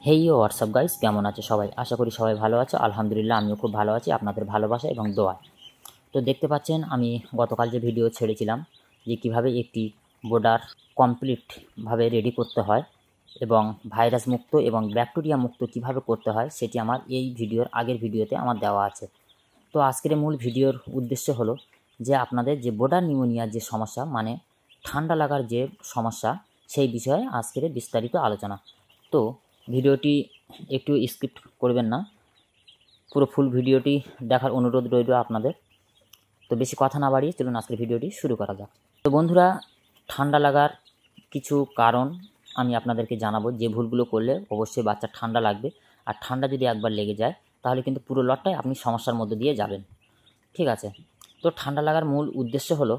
হেই WhatsApp guys, কেমন আছে সবাই? আশা করি সবাই ভালো আছো। আলহামদুলিল্লাহ, আমিও খুব ভালো আছি আপনাদের ভালোবাসা এবং দোয়ায়। তো দেখতে পাচ্ছেন, আমি গতকাল যে ভিডিও ছেড়েছিলাম যে কিভাবে একটি বর্ডার কমপ্লিটভাবে রেডি করতে হয় এবং ভাইরাস মুক্ত এবং ব্যাকটেরিয়া মুক্ত কিভাবে করতে হয়, সেটি আমার এই ভিডিওর আগের ভিডিওতে আমার দেওয়া আছে। তো আজকের মূল ভিডিওর উদ্দেশ্য হলো যে আপনাদের যে বর্ডার নিউমোনিয়ার যে সমস্যা, মানে ঠান্ডা লাগার যে সমস্যা, সেই বিষয়ে আজকের বিস্তারিত আলোচনা। তো ভিডিওটি একটু স্কিপ করবেন না, পুরো ফুল ভিডিওটি দেখার অনুরোধ রইল আপনাদের। তো বেশি কথা না বাড়িয়ে চলুন আজকের ভিডিওটি শুরু করা যাক। তো বন্ধুরা, ঠান্ডা লাগার কিছু কারণ আমি আপনাদেরকে জানাবো, যে ভুলগুলো করলে অবশ্যই বাচ্চার ঠান্ডা লাগবে। আর ঠান্ডা যদি একবার লেগে যায় তাহলে কিন্তু পুরো লটটাই আপনি সমস্যার মধ্যে দিয়ে যাবেন। ঠিক আছে? তো ঠান্ডা লাগার মূল উদ্দেশ্য হলো,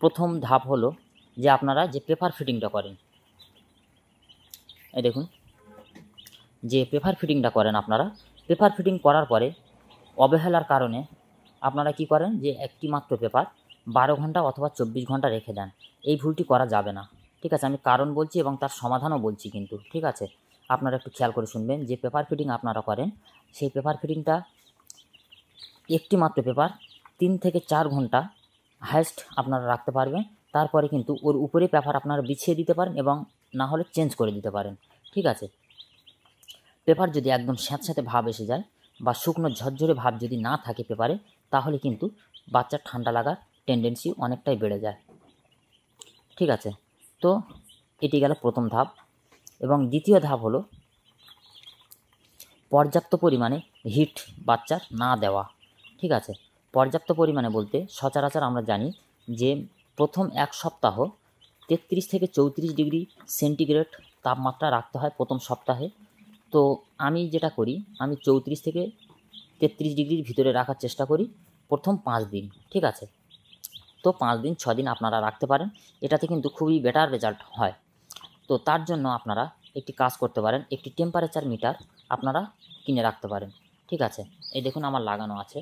প্রথম ধাপ হলো যে আপনারা যে পেপার ফিটিংটা করেন, এই দেখুন, যে পেপার ফিটিংটা করেন আপনারা, পেপার ফিটিং করার পরে অবহেলার কারণে আপনারা কি করেন, যে একটি মাত্র পেপার 12 ঘন্টা অথবা 24 ঘন্টা রেখে দেন। এই ভুলটি করা যাবে না। ঠিক আছে? আমি কারণ বলছি এবং তার সমাধানও বলছি কিন্তু। ঠিক আছে? আপনারা একটু খেয়াল করে শুনবেন। যে পেপার ফিটিং আপনারা করেন, সেই পেপার ফিটিংটা একটি মাত্র পেপার 3 থেকে 4 ঘন্টা হাইয়েস্ট আপনারা রাখতে পারবেন। তারপরে কিন্তু ওর উপরে পেপার আপনারা বিছিয়ে দিতে পারেন এবং না হলে চেঞ্জ করে দিতে পারেন। ঠিক আছে? পেপার যদি একদম স্যাঁতস্যাঁতে ভাব এসে যায় বা শুকনো ঝরঝরে ভাব যদি না থাকে পেপারে, তাহলে কিন্তু বাচ্চার ঠান্ডা লাগার টেন্ডেন্সি অনেকটাই বেড়ে যায়। ঠিক আছে? তো এটি গেল প্রথম ধাপ। এবং দ্বিতীয় ধাপ হলো পর্যাপ্ত পরিমাণে হিট বাচ্চার না দেওয়া। ঠিক আছে? পর্যাপ্ত পরিমাণে বলতে সচরাচর আমরা জানি যে প্রথম 1 সপ্তাহ 33 থেকে 34 ডিগ্রি সেন্টিগ্রেড তাপমাত্রা রাখতে হয় প্রথম সপ্তাহে। তো আমি যেটা করি, আমি 34 থেকে 33 ডিগ্রির ভিতরে রাখার চেষ্টা করি প্রথম 5 দিন। ঠিক আছে? তো 5 দিন 6 দিন আপনারা রাখতে পারেন, এটাতে কিন্তু খুবই বেটার রেজাল্ট হয়। তো তার জন্য আপনারা একটি কাজ করতে পারেন, একটি টেম্পারেচার মিটার আপনারা কিনে রাখতে পারেন। ঠিক আছে? এই দেখুন, আমার লাগানো আছে।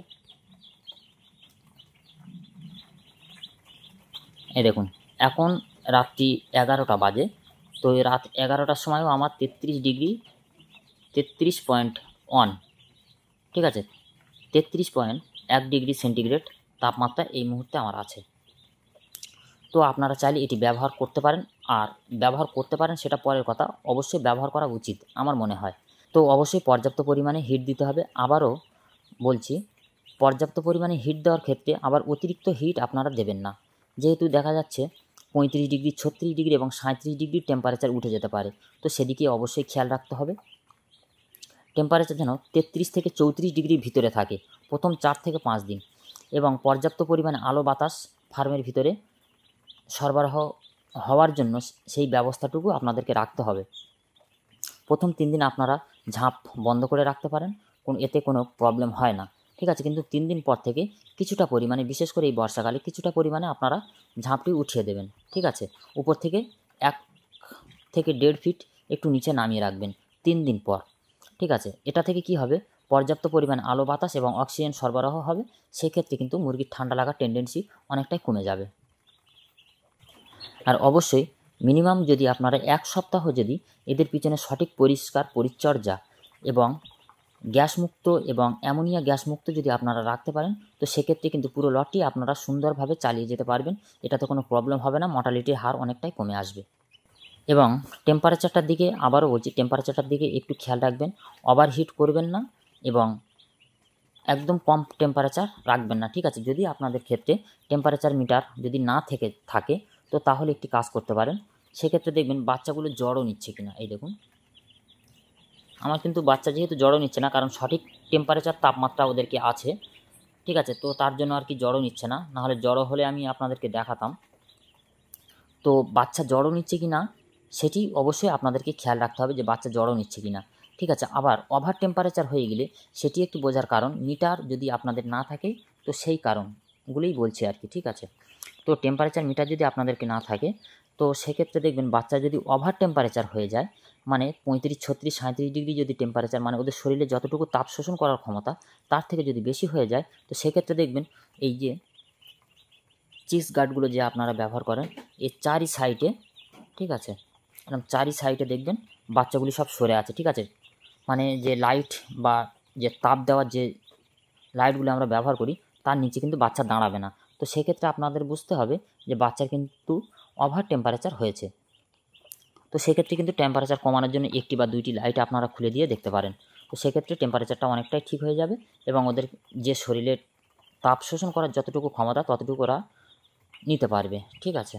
এই দেখুন, এখন রাত্রি 11টা বাজে। তো এই রাত 11টার সময়ও আমার 33 ডিগ্রি 33.1, ঠিক আছে, 33.1 ডিগ্রি সেন্টিগ্রেড তাপমাত্রা এই মুহূর্তে আমার আছে। তো আপনারা চাইলে এটি ব্যবহার করতে পারেন। আর ব্যবহার করতে পারেন সেটা পরের কথা, অবশ্যই ব্যবহার করা উচিত আমার মনে হয়। তো অবশ্যই পর্যাপ্ত পরিমাণে হিট দিতে হবে। আবারও বলছি, পর্যাপ্ত পরিমাণে হিট দেওয়ার ক্ষেত্রে আবার অতিরিক্ত হিট আপনারা দেবেন না। যেহেতু দেখা যাচ্ছে 35 ডিগ্রি 36 ডিগ্রি এবং 37 ডিগ্রি টেম্পারেচার উঠে যেতে পারে, তো সেদিকে অবশ্যই খেয়াল রাখতে হবে। টেম্পারেচার যেন 33 থেকে 34 ডিগ্রির ভিতরে থাকে প্রথম 4 থেকে 5 দিন, এবং পর্যাপ্ত পরিমাণে আলো বাতাস ফার্মের ভিতরে সরবরাহ হওয়ার জন্য সেই ব্যবস্থাটুকু আপনাদেরকে রাখতে হবে। প্রথম 3 দিন আপনারা ঝাঁপ বন্ধ করে রাখতে পারেন, এতে কোনো প্রবলেম হয় না। ঠিক আছে? কিন্তু 3 দিন পর থেকে কিছুটা পরিমাণে, বিশেষ করে এই বর্ষাকালে কিছুটা পরিমাণে আপনারা ঝাঁপটি উঠিয়ে দেবেন। ঠিক আছে? উপর থেকে 1 থেকে 1.5 ফিট একটু নিচে নামিয়ে রাখবেন 3 দিন পর। ঠিক আছে? এটা থেকে কি হবে, পর্যাপ্ত পরিমাণে আলো বাতাস এবং অক্সিজেন সরবরাহ হবে। সেক্ষেত্রে কিন্তু মুরগির ঠান্ডা লাগার টেন্ডেন্সি অনেকটাই কমে যাবে। আর অবশ্যই মিনিমাম যদি আপনারা 1 সপ্তাহ যদি এদের পিছনে সঠিক পরিষ্কার পরিচর্যা এবং গ্যাসমুক্ত এবং অ্যামোনিয়া গ্যাসমুক্ত যদি আপনারা রাখতে পারেন, তো সেক্ষেত্রে কিন্তু পুরো লটটি আপনারা সুন্দরভাবে চালিয়ে যেতে পারবেন। এটাতে কোনো প্রবলেম হবে না, মর্টালিটির হার অনেকটাই কমে আসবে। এবং টেম্পারেচারটার দিকে আবারও বলছি, টেম্পারেচারটার দিকে একটু খেয়াল রাখবেন। ওভারহিট করবেন না এবং একদম কম টেম্পারেচার রাখবেন না। ঠিক আছে? যদি আপনাদের ক্ষেত্রে টেম্পারেচার মিটার যদি না থাকে, তো তাহলে একটি কাজ করতে পারেন। সেক্ষেত্রে দেখবেন বাচ্চাগুলো জ্বরও নিচ্ছে কিনা। এই দেখুন, আমার কিন্তু বাচ্চা যেহেতু জ্বরও নিচ্ছে না, কারণ সঠিক টেম্পারেচার তাপমাত্রা ওদেরকে আছে। ঠিক আছে? তো তার জন্য আর কি জ্বরও নিচ্ছে না, নাহলে জ্বরও হলে আমি আপনাদেরকে দেখাতাম। তো বাচ্চা জ্বরও নিচ্ছে কি না সেটি অবশ্যই আপনাদেরকে খেয়াল রাখতে হবে, যে বাচ্চা জ্বরও নিচ্ছে কি না। ঠিক আছে? আবার ওভার টেম্পারেচার হয়ে গেলে সেটি একটু বোঝার কারণ, মিটার যদি আপনাদের না থাকে, তো সেই কারণগুলোই বলছি আর কি। ঠিক আছে? তো টেম্পারেচার মিটার যদি আপনাদেরকে না থাকে, তো সেক্ষেত্রে দেখবেন বাচ্চা যদি ওভার টেম্পারেচার হয়ে যায়, মানে 35, 36, 37 ডিগ্রি যদি টেম্পারেচার, মানে ওদের শরীরে যতটুকু তাপ শোষণ করার ক্ষমতা তার থেকে যদি বেশি হয়ে যায়, তো সেক্ষেত্রে দেখবেন এই যে চিস গার্ডগুলো যে আপনারা ব্যবহার করেন, এর চারি সাইডে, ঠিক আছে, এরকম চারি সাইডে দেখবেন বাচ্চাগুলি সব সরে আছে, ঠিক আছে। মানে যে লাইট বা যে তাপ দেওয়ার যে লাইটগুলো আমরা ব্যবহার করি তার নিচে কিন্তু বাচ্চা দাঁড়াবে না। তো সেক্ষেত্রে আপনাদের বুঝতে হবে যে বাচ্চার কিন্তু ওভার টেম্পারেচার হয়েছে। তো সেক্ষেত্রে কিন্তু টেম্পারেচার কমানোর জন্য একটি বা দুইটি লাইট আপনারা খুলে দিয়ে দেখতে পারেন। তো সেক্ষেত্রে টেম্পারেচারটা অনেকটাই ঠিক হয়ে যাবে এবং ওদের যে শরীরের তাপ শোষণ করার যতটুকু ক্ষমতা ততটুকু ওরা নিতে পারবে, ঠিক আছে।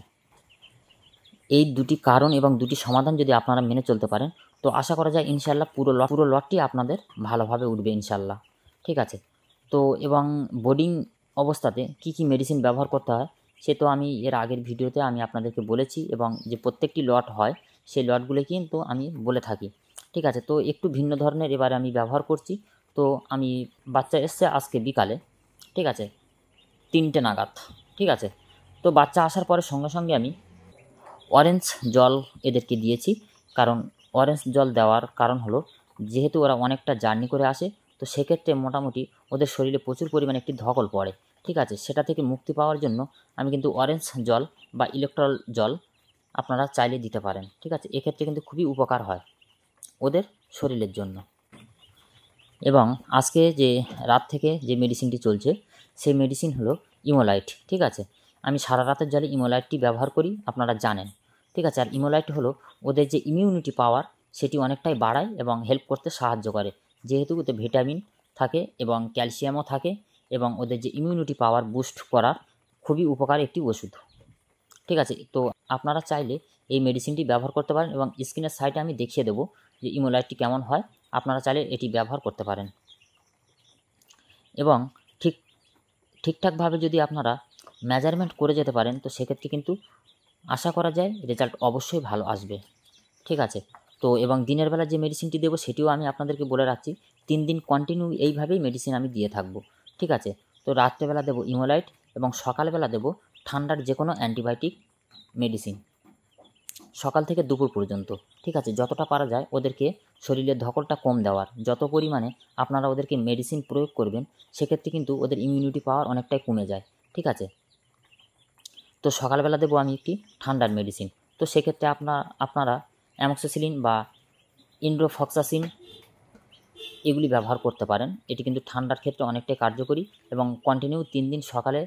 এই দুটি কারণ এবং দুটি সমাধান যদি আপনারা মেনে চলতে পারেন তো আশা করা যায় ইনশাল্লাহ পুরো লটটি আপনাদের ভালোভাবে উঠবে ইনশাল্লাহ, ঠিক আছে। তো এবং বোর্ডিং অবস্থাতে কি কি মেডিসিন ব্যবহার করতে হয় সে তো আমি এর আগের ভিডিওতে আমি আপনাদেরকে বলেছি এবং যে প্রত্যেকটি লট হয় সেই লটগুলো কিন্তু আমি বলে থাকি, ঠিক আছে। তো একটু ভিন্ন ধরনের এবারে আমি ব্যবহার করছি। তো আমি বাচ্চা এসছে আজকে বিকালে, ঠিক আছে, 3টে নাগাদ, ঠিক আছে। তো বাচ্চা আসার পরে সঙ্গে সঙ্গে আমি অরেঞ্জ জল এদেরকে দিয়েছি। কারণ অরেঞ্জ জল দেওয়ার কারণ হলো যেহেতু ওরা অনেকটা জার্নি করে আসে তো সেক্ষেত্রে মোটামুটি ওদের শরীরে প্রচুর পরিমাণে একটি ধকল পড়ে, ঠিক আছে। সেটা থেকে মুক্তি পাওয়ার জন্য আমি কিন্তু অরেঞ্জ জল বা ইলেকট্রল জল আপনারা চাইলে দিতে পারেন, ঠিক আছে। এক্ষেত্রে কিন্তু খুবই উপকার হয় ওদের শরীরের জন্য। এবং আজকে যে রাত থেকে যে মেডিসিনটি চলছে সেই মেডিসিন হলো ইমোলাইট, ঠিক আছে। আমি সারা রাতের জলে ইমোলাইটটি ব্যবহার করি, আপনারা জানেন, ঠিক আছে। আর ইমোলাইট হলো ওদের যে ইমিউনিটি পাওয়ার সেটি অনেকটাই বাড়ায় এবং হেল্প করতে সাহায্য করে, যেহেতু ওতে ভিটামিন থাকে এবং ক্যালসিয়ামও থাকে এবং ওদের যে ইমিউনিটি পাওয়ার বুস্ট করার খুবই উপকারী একটি ওষুধ, ঠিক আছে। তো আপনারা চাইলে এই মেডিসিনটি ব্যবহার করতে পারেন এবং স্ক্রিনের সাইডে আমি দেখিয়ে দেবো যে ইমোলাইটটি কেমন হয়, আপনারা চাইলে এটি ব্যবহার করতে পারেন। এবং ঠিকঠাকভাবে যদি আপনারা মেজারমেন্ট করে যেতে পারেন তো সেক্ষেত্রে কিন্তু আশা করা যায় রেজাল্ট অবশ্যই ভালো আসবে, ঠিক আছে। তো এবং দিনের বেলা যে মেডিসিনটি দেবো সেটিও আমি আপনাদেরকে বলে রাখছি 3 দিন কন্টিনিউ এইভাবেই মেডিসিন আমি দিয়ে থাকবো, ঠিক আছে। তো রাত্রেবেলা দেবো ইমোলাইট এবং সকালবেলা দেবো ঠান্ডার যে কোনো অ্যান্টিবায়োটিক মেডিসিন সকাল থেকে দুপুর পর্যন্ত, ঠিক আছে। যতটা পারা যায় ওদেরকে শরীরের ধকলটা কম দেওয়ার, যত পরিমাণে আপনারা ওদেরকে মেডিসিন প্রয়োগ করবেন সেক্ষেত্রে কিন্তু ওদের ইমিউনিটি পাওয়ার অনেকটাই কমে যায়, ঠিক আছে। তো সকালবেলা দেবো আমি একটি ঠান্ডার মেডিসিন। তো সেক্ষেত্রে আপনারা অ্যামক্সিসিলিন বা ইন্ড্রোফক্সাসিন এগুলি ব্যবহার করতে পারেন। এটি কিন্তু ঠান্ডার ক্ষেত্রে অনেকটাই কার্যকরী এবং কন্টিনিউ 3 দিন সকালে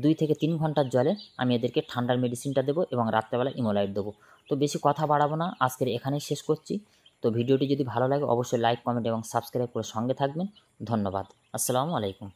2 থেকে 3 ঘন্টার জলে আমি এদেরকে ঠান্ডার মেডিসিনটা দেবো এবং রাত্রেবেলা ইমোলাইট দেবো। তো বেশি কথা বাড়াবো না, আজকের এখানেই শেষ করছি। তো ভিডিওটি যদি ভালো লাগে অবশ্যই লাইক, কমেন্ট এবং সাবস্ক্রাইব করে সঙ্গে থাকবেন। ধন্যবাদ। আসসালামু আলাইকুম।